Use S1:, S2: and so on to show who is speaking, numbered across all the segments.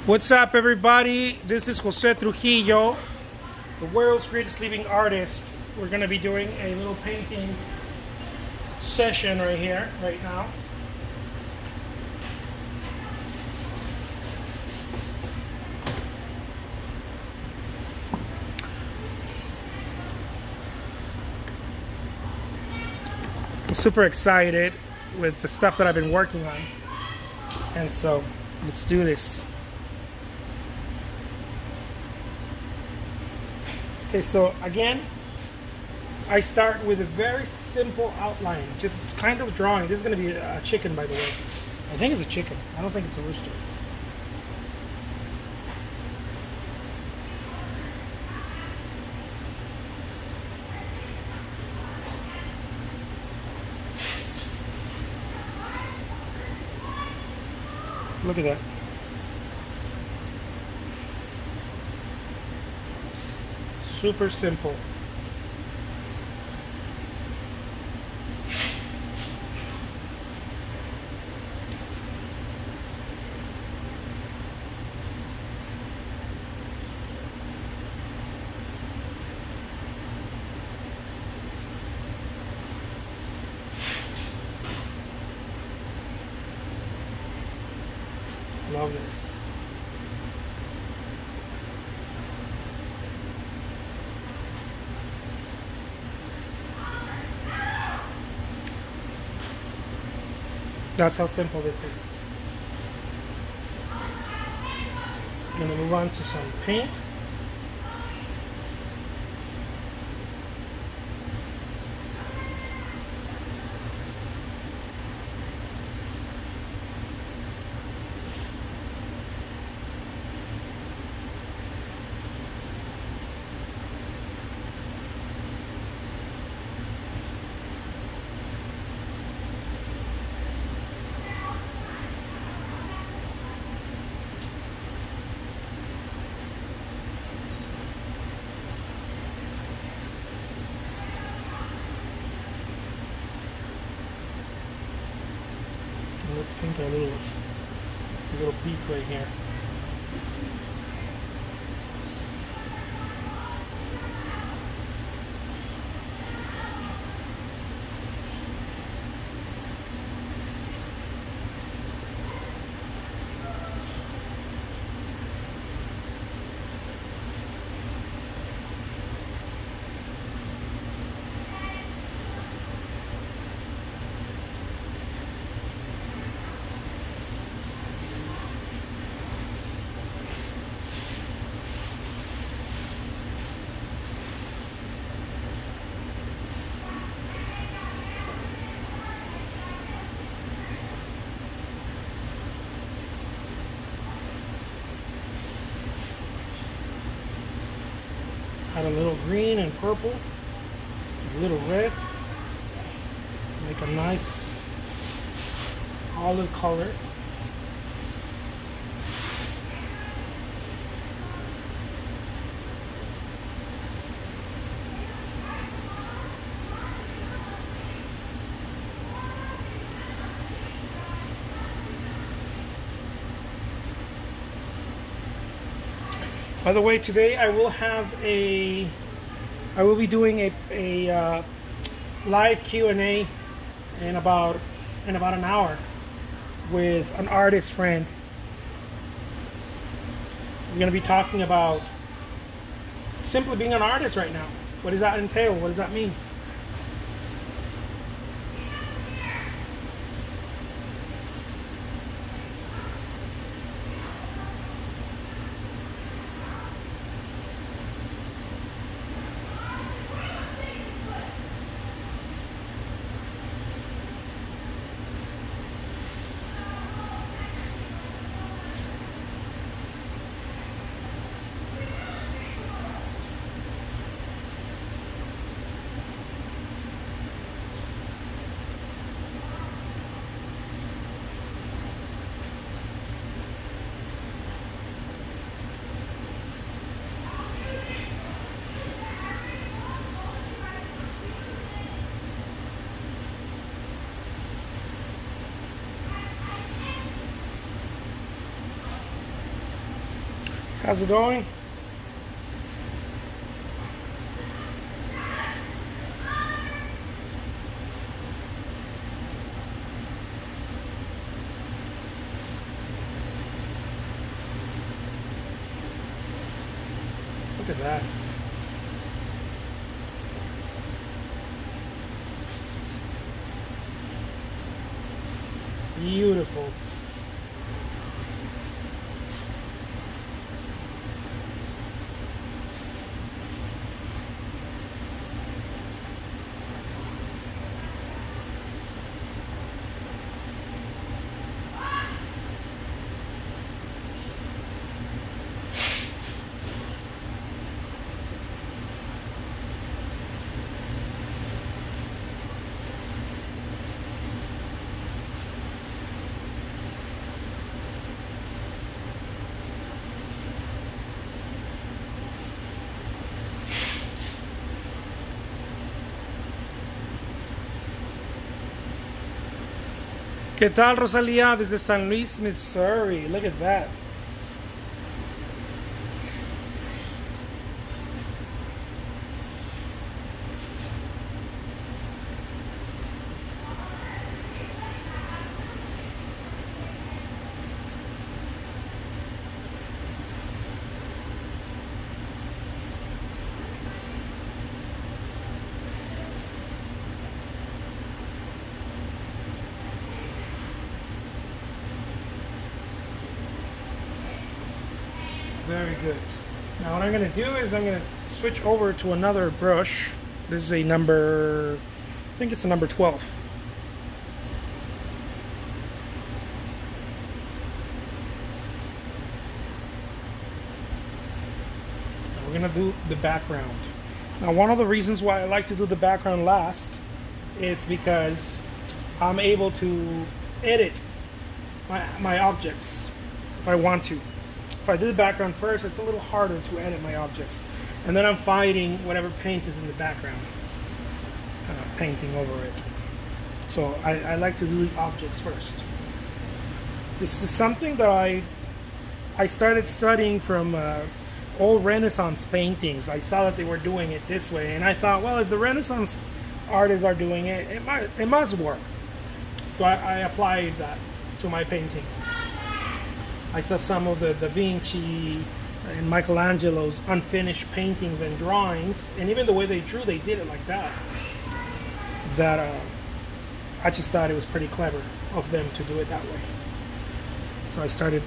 S1: What's up, everybody? This is Jose Trujillo, the world's greatest living artist. We're going to be doing a little painting session right here, right now. I'm super excited with the stuff that I've been working on. And so, let's do this. Okay, so again, I start with a very simple outline, just kind of drawing. This is going to be a chicken, by the way. I think it's a chicken. I don't think it's a rooster. Look at that. Super simple. Love this. That's how simple this is. I'm going to move on to some paint. Let's paint a little peak right here. Add a little green and purple, a little red, make a nice olive color. By the way, today I will be doing a live Q&A in about an hour with an artist friend. We're going to be talking about simply being an artist right now. What does that entail? What does that mean? How's it going? Look at that. Beautiful. ¿Qué tal, Rosalía? Desde San Luis, Missouri. Look at that. Very good. Now what I'm going to do is I'm going to switch over to another brush. This is a number, I think it's a number 12. Now we're going to do the background. Now one of the reasons why I like to do the background last is because I'm able to edit my objects if I want to. If I do the background first, it's a little harder to edit my objects. And then I'm fighting whatever paint is in the background, kind of painting over it. So I like to do the objects first. This is something that I started studying from old Renaissance paintings. I saw that they were doing it this way, and I thought, well, if the Renaissance artists are doing it, it must work. So I applied that to my painting. I saw some of the Da Vinci and Michelangelo's unfinished paintings and drawings, and even the way they drew, they did it like that. I just thought it was pretty clever of them to do it that way. So I started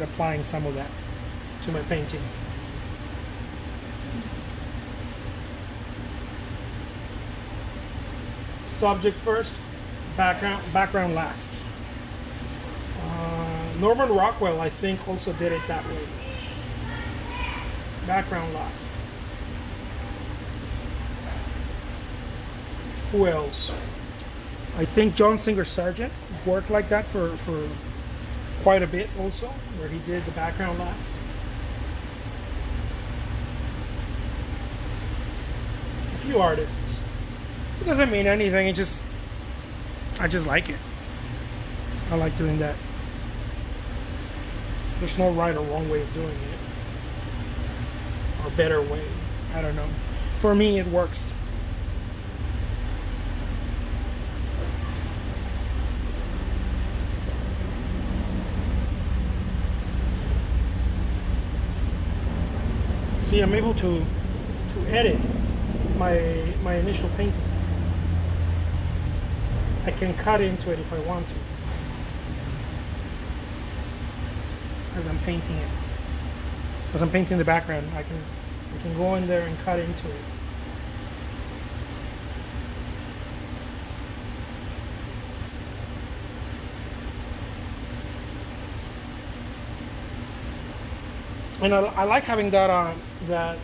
S1: applying some of that to my painting. Subject first, background last. Norman Rockwell, I think, also did it that way. Background last. Who else? I think John Singer Sargent worked like that for quite a bit also, where he did the background last. A few artists. It doesn't mean anything, I just like it. I like doing that. There's no right or wrong way of doing it. Or better way. I don't know. For me, it works. See, I'm able to edit my initial painting. I can cut into it if I want to. As I'm painting it. As I'm painting the background, I can go in there and cut into it. And I like having that that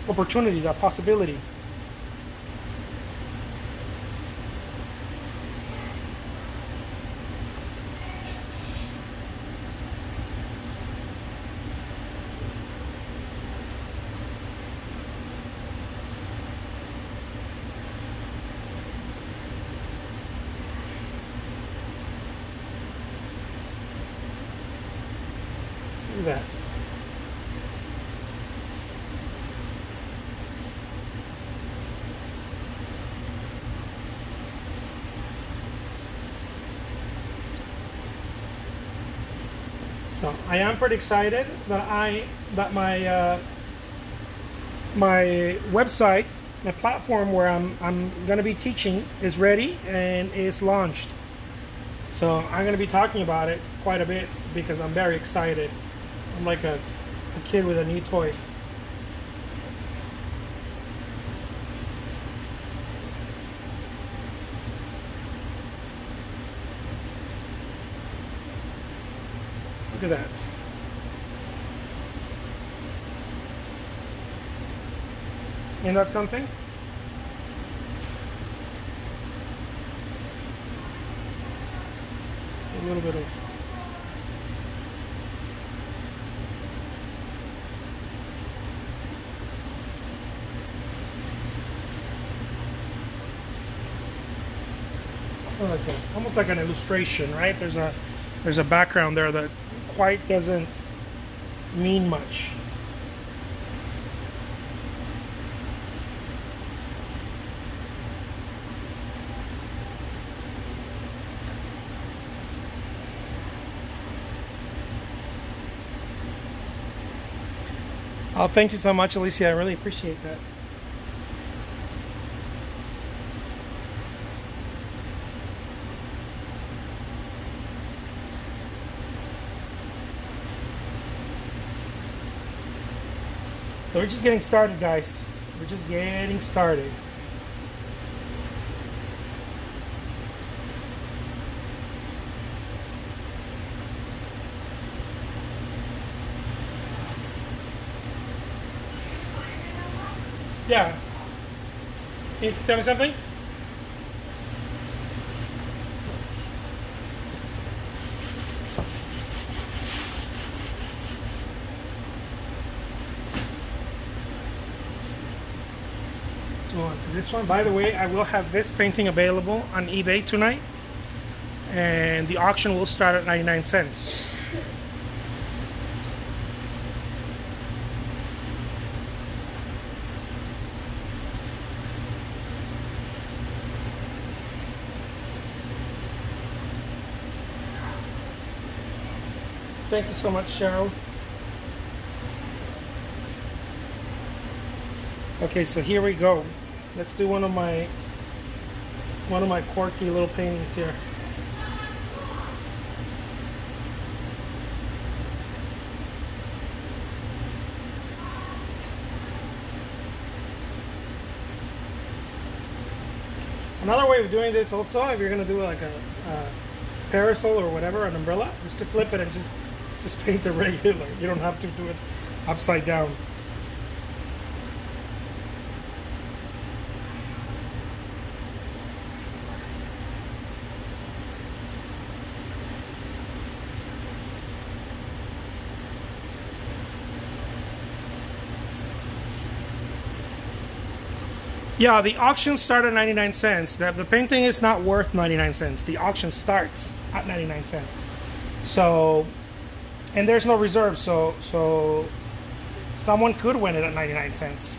S1: opportunity, that possibility. Look at that. So I am pretty excited that my website, my platform where I'm going to be teaching is ready and is launched. So I'm going to be talking about it quite a bit because I'm very excited. I'm like a kid with a new toy. Look at that. Isn't that something? A little bit of something like that, almost like an illustration, right? There's a background there that quite doesn't mean much. Oh, thank you so much, Alicia. I really appreciate that. So we're just getting started, guys. We're just getting started. Yeah. Can you tell me something? Let's move on to this one. By the way, I will have this painting available on eBay tonight, and the auction will start at 99 cents. Thank you so much, Cheryl. Okay, so here we go. Let's do one of my quirky little paintings here. Another way of doing this also, if you're gonna do like a parasol or whatever, an umbrella, is to flip it and just paint it regular. You don't have to do it upside down. Yeah, the auction started at 99 cents. The painting is not worth 99 cents. The auction starts at 99 cents. So, and there's no reserve, so someone could win it at 99 cents.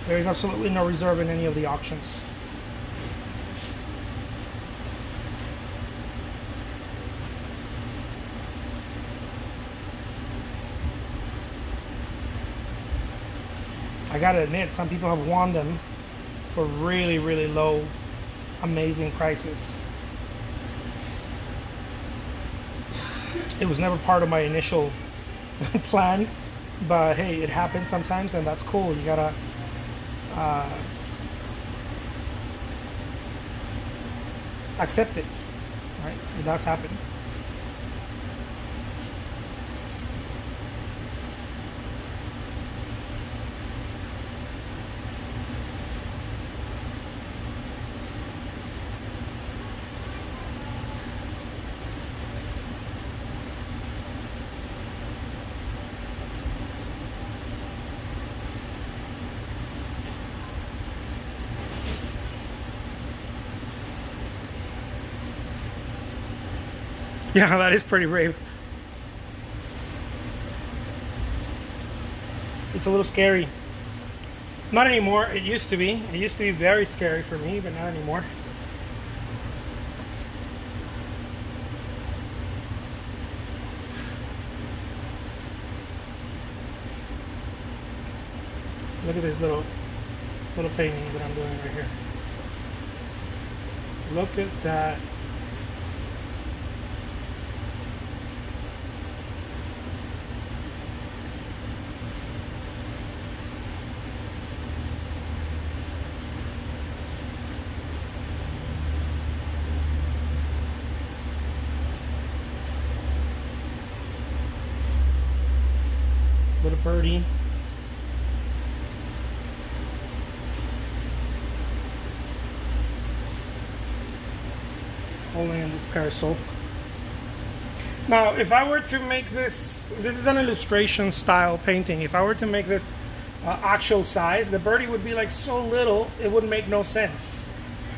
S1: There is absolutely no reserve in any of the auctions. I gotta admit, some people have won them for really, really low, amazing prices. It was never part of my initial plan, but hey, it happens sometimes, and that's cool. You gotta accept it, right? It does happen. Yeah, that is pretty brave. It's a little scary. Not anymore. It used to be. It used to be very scary for me, but not anymore. Look at this little painting that I'm doing right here. Look at that. Little birdie. Holding in this parasol. Now, if I were to make this is an illustration style painting. If I were to make this actual size, the birdie would be like so little, it would make no sense.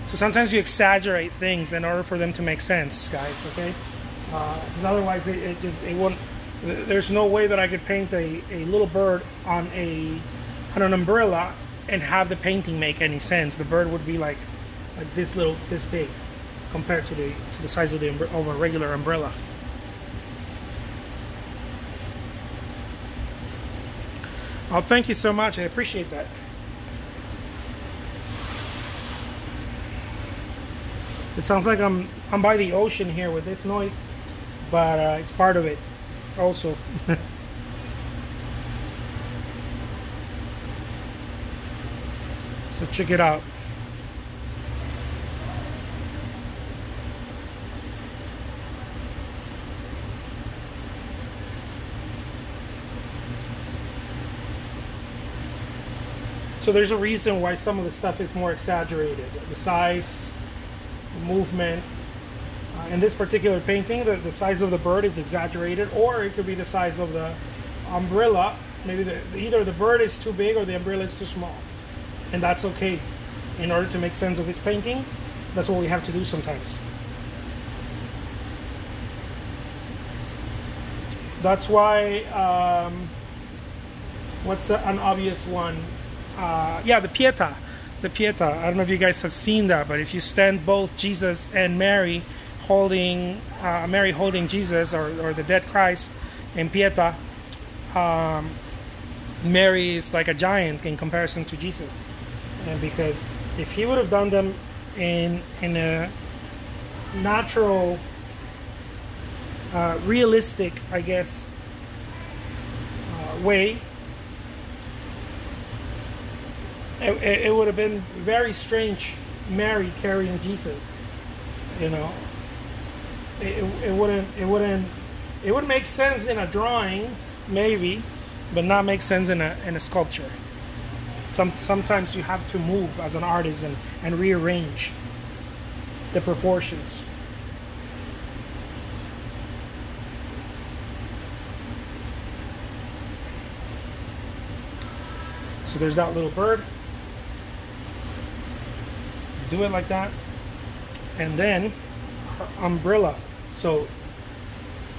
S1: So sometimes you exaggerate things in order for them to make sense, guys, okay? Because otherwise it won't. There's no way that I could paint a little bird on an umbrella and have the painting make any sense. The bird would be like this big compared to the size of a regular umbrella. Oh, thank you so much. I appreciate that. It sounds like I'm by the ocean here with this noise, but it's part of it also. So check it out. So there's a reason why some of the stuff is more exaggerated. The size, the movement. In this particular painting, the size of the bird is exaggerated, or it could be the size of the umbrella. Maybe either the bird is too big or the umbrella is too small. And that's okay. In order to make sense of this painting, that's what we have to do sometimes. That's why, what's an obvious one? Yeah, the Pietà. The Pietà. I don't know if you guys have seen that, but if you stand both Jesus and Mary holding Jesus or the dead Christ in Pietà, Mary is like a giant in comparison to Jesus. And because if he would have done them in a natural, realistic, I guess, way, it would have been very strange, Mary carrying Jesus. You know, it would make sense in a drawing, maybe, but not make sense in a sculpture. Sometimes you have to move as an artist and rearrange the proportions. So there's that little bird. Do it like that. And then her umbrella. So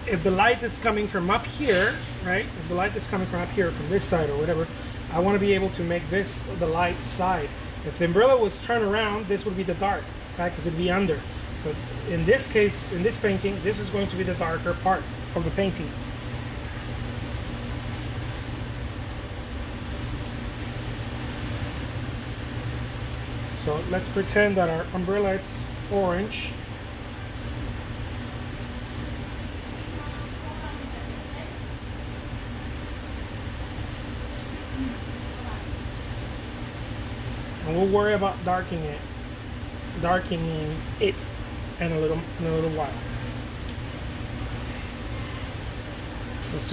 S1: if the light is coming from up here, right? If the light is coming from up here, from this side or whatever, I want to be able to make this the light side. If the umbrella was turned around, this would be the dark, right? Because it'd be under. But in this case, in this painting, this is going to be the darker part of the painting. So let's pretend that our umbrella is orange. And we'll worry about darkening it in a little while. Let's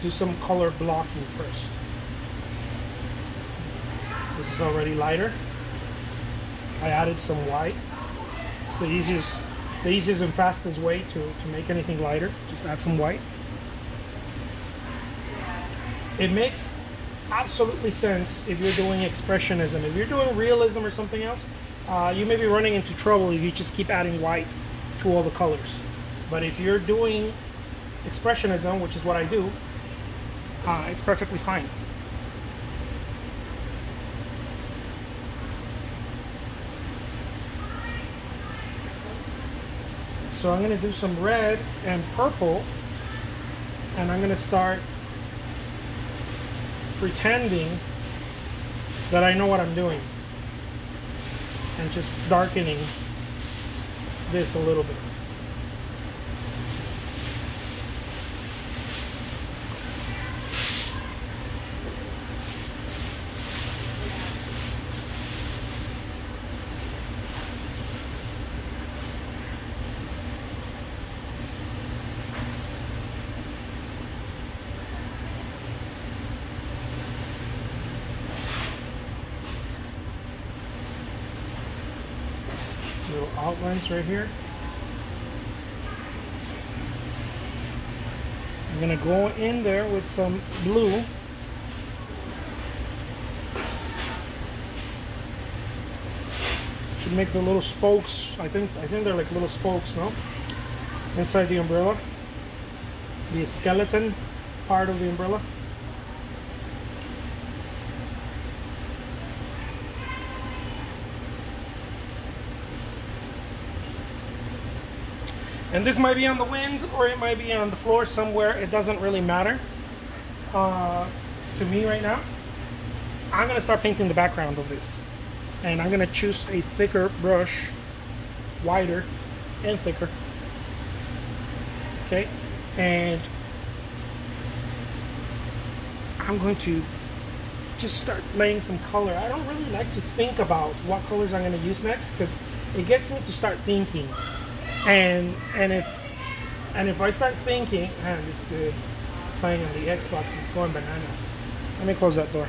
S1: do some color blocking first. This is already lighter. I added some white. It's the easiest and fastest way to make anything lighter. Just add some white. It makes absolutely sense if you're doing expressionism. If you're doing realism or something else, you may be running into trouble if you just keep adding white to all the colors. But if you're doing expressionism, which is what I do, it's perfectly fine. So I'm going to do some red and purple, and I'm going to start pretending that I know what I'm doing. And just darkening this a little bit. Little outlines right here. I'm gonna go in there with some blue. To make the little spokes. I think they're like little spokes, no? Inside the umbrella. The skeleton part of the umbrella. And this might be on the wind or it might be on the floor somewhere. It doesn't really matter to me right now. I'm going to start painting the background of this. And I'm going to choose a thicker brush, wider and thicker. Okay. And I'm going to just start laying some color. I don't really like to think about what colors I'm going to use next because it gets me to start thinking. And if I start thinking, man, this dude playing on the Xbox is going bananas. Let me close that door.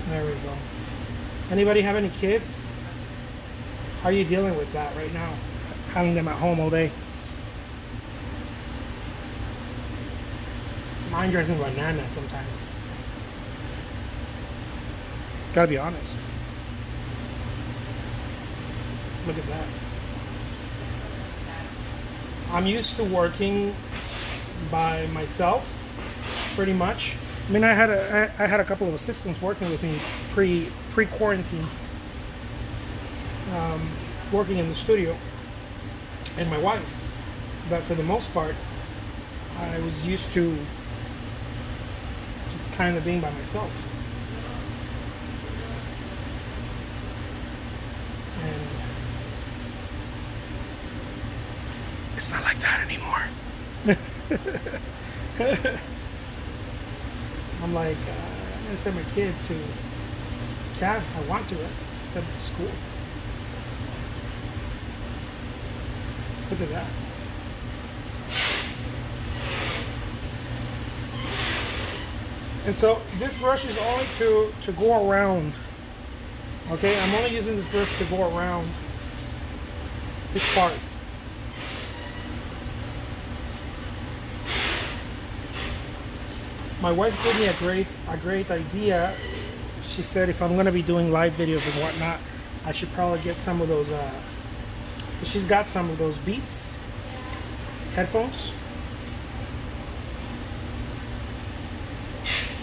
S1: There we go. Anybody have any kids? How are you dealing with that right now? Having them at home all day? Mine drives me bananas sometimes. Gotta be honest. Look at that. I'm used to working by myself, pretty much. I mean, I had a couple of assistants working with me pre-quarantine, working in the studio, and my wife. But for the most part, I was used to just kind of being by myself. And it's not like that anymore. I'm like, I'm gonna send my kid to CAD if I want to, right? Send him to school. Look at that. And so this brush is only to go around. Okay, I'm only using this brush to go around this part. My wife gave me a great idea. She said if I'm gonna be doing live videos and whatnot, I should probably get some of those. She's got some of those Beats headphones.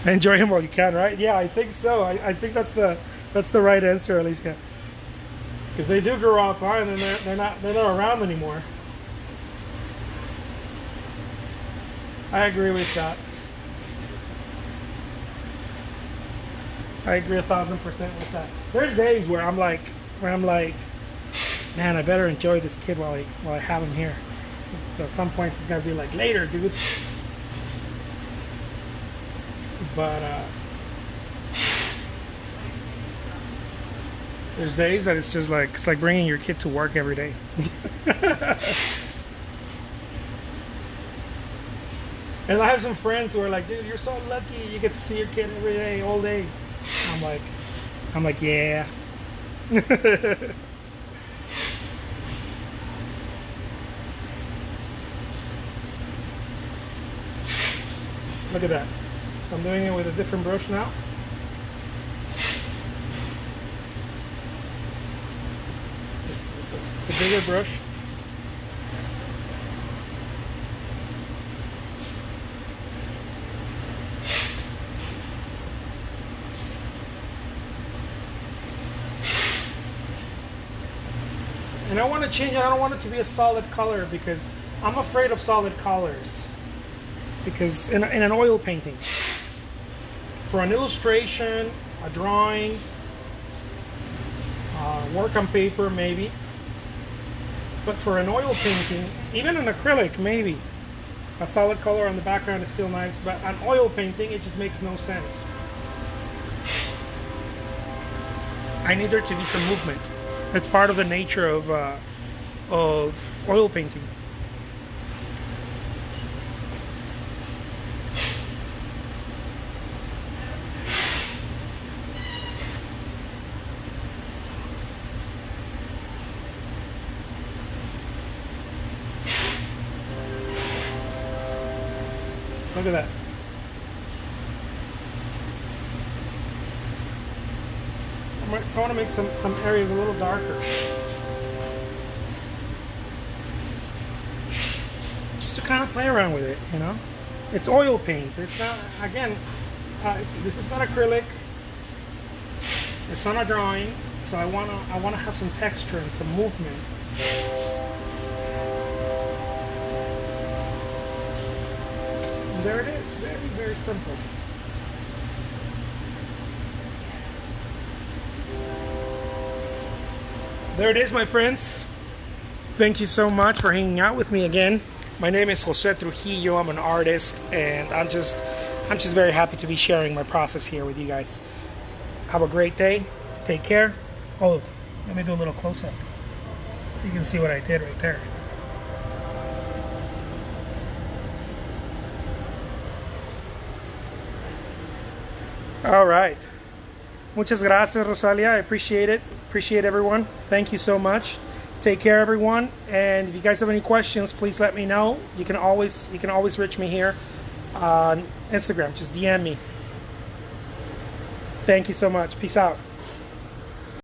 S1: Enjoy them while you can, right? Yeah, I think so. I think that's the right answer, at least. Yeah, because they do grow up, and they're not around anymore. I agree with that. I agree 1000% with that. There's days where I'm like, man, I better enjoy this kid while I have him here. So at some point he's gonna be like, later, dude. But there's days that it's just like, it's like bringing your kid to work every day. And I have some friends who are like, dude, you're so lucky you get to see your kid every day, all day. I'm like, yeah. Look at that. So I'm doing it with a different brush now. It's a bigger brush. And I want to change it. I don't want it to be a solid color because I'm afraid of solid colors. Because in an oil painting, for an illustration, a drawing, work on paper maybe, but for an oil painting, even an acrylic maybe, a solid color on the background is still nice, but an oil painting, it just makes no sense. I need there to be some movement. It's part of the nature of oil painting. Look at that. I want to make some areas a little darker. Just to kind of play around with it, you know? It's oil paint. It's not, again, this is not acrylic. It's not a drawing. So I want to have some texture and some movement. And there it is. Very, very simple. There it is, my friends. Thank you so much for hanging out with me again. My name is Jose Trujillo. I'm an artist, and I'm just very happy to be sharing my process here with you guys. Have a great day. Take care. Oh, let me do a little close-up. You can see what I did right there. All right. Muchas gracias, Rosalia. I appreciate it. Appreciate everyone. Thank you so much. Take care, everyone. And if you guys have any questions, please let me know. You can always reach me here on Instagram. Just DM me. Thank you so much. Peace out.